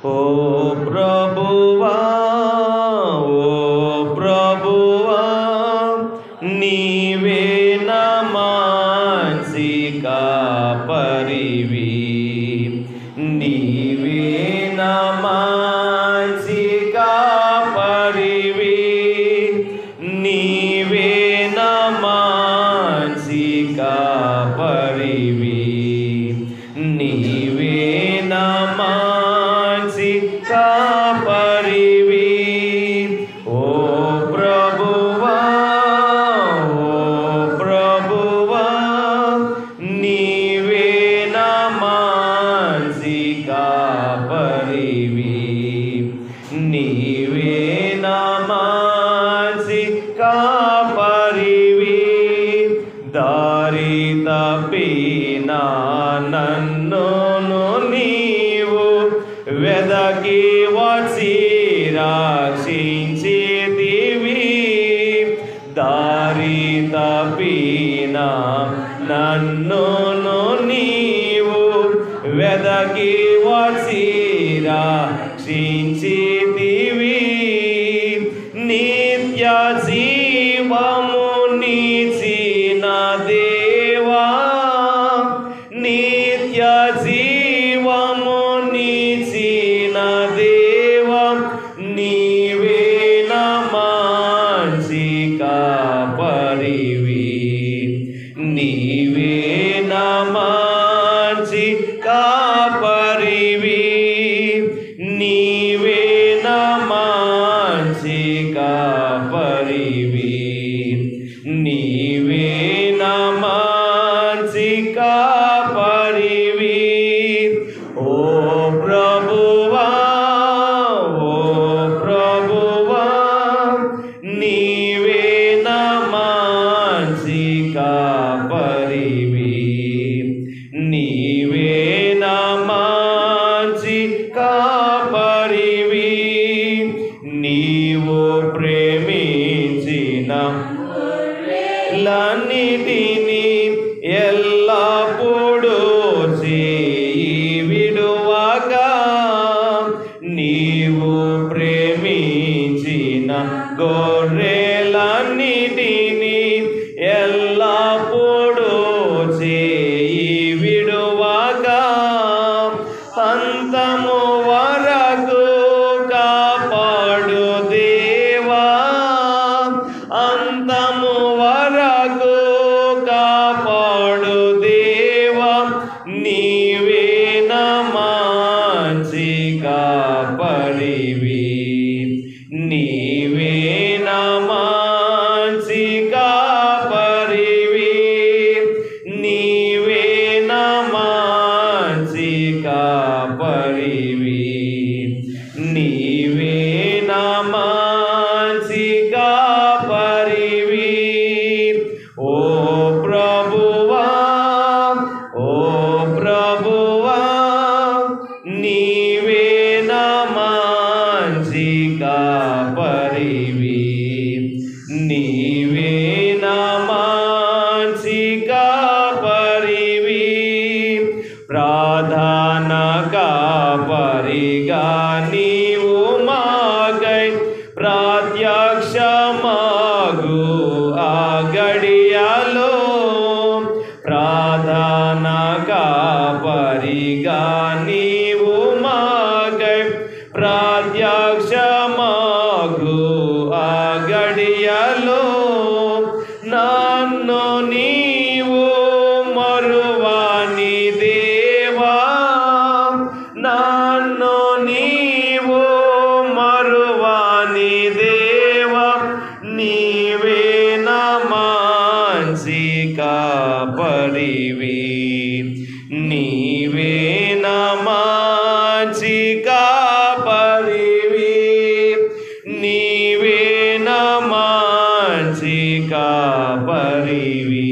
ఓ ప్రభువా నీవే నా మానసి కాపరివి, నీవే నా మానసి కాపరివి, నీవే నా మానసి కాపరివి, నీవే నా మానసి కాపరివి. ఓ ప్రభువా నీవే నా మానసి కాపరివి, నీవే నా మానసి కాపరివి. దారి తప్పిన నన్నును నీవు వెదకి వచ్చి రక్షించితివి. దారి తప్పిన నన్నును నీవు వెదకి వచ్చి రక్షించితివి. నిత్య జీవము నీచిన దేవా, నిత్య జీవము నీచిన దేవా, నీవే నా మానసి కాపరివి, నీవే నా మానసి కాపరివి, నీవే నా మానసి కాపరివి, నీవే నా మానసి కాపరివి. ఓ ప్రభువా నీవే నా మానసి కాపరివి, నీవే నా మానసి కాపరివి. నీవు ప్రేమించిన లన్నిటిని ఎల్లప్పుడూ చేయి విడువక, నీవు ప్రేమించిన గొర్రెలన్నిటిని ఎల్లప్పుడూ చేయి విడువక, అంతము వరకు కాపాడు దేవా, అంతము వరకు కాపాడు దేవా, నీవే నా మానసి కాపరివి, నీవే నా మానసి కాపరివి, నీవే నా మానసి కాపరివి, నీవే నా మానసి కాపరివి. ఓ ప్రభువా నీవే నా మానసి కాపరివి, నీవే నా మానసి కాపరివి. ప్రధాన కాపరిగా నీవు మాకై ప్రత్యక్షమగు ఆ గడియలో, ప్రధాన కాపరిగా నీవు మాకై ప్రత్యక్షమగు ఆ గడియలో, నన్ను నీవు మరువని దేవా, నన్ను నీవు మరువని దేవా, నీవే నా మానసి కాపరివి, నీవే నా మానసి కాపరివి, నీవే నా మానసి కాపరివి.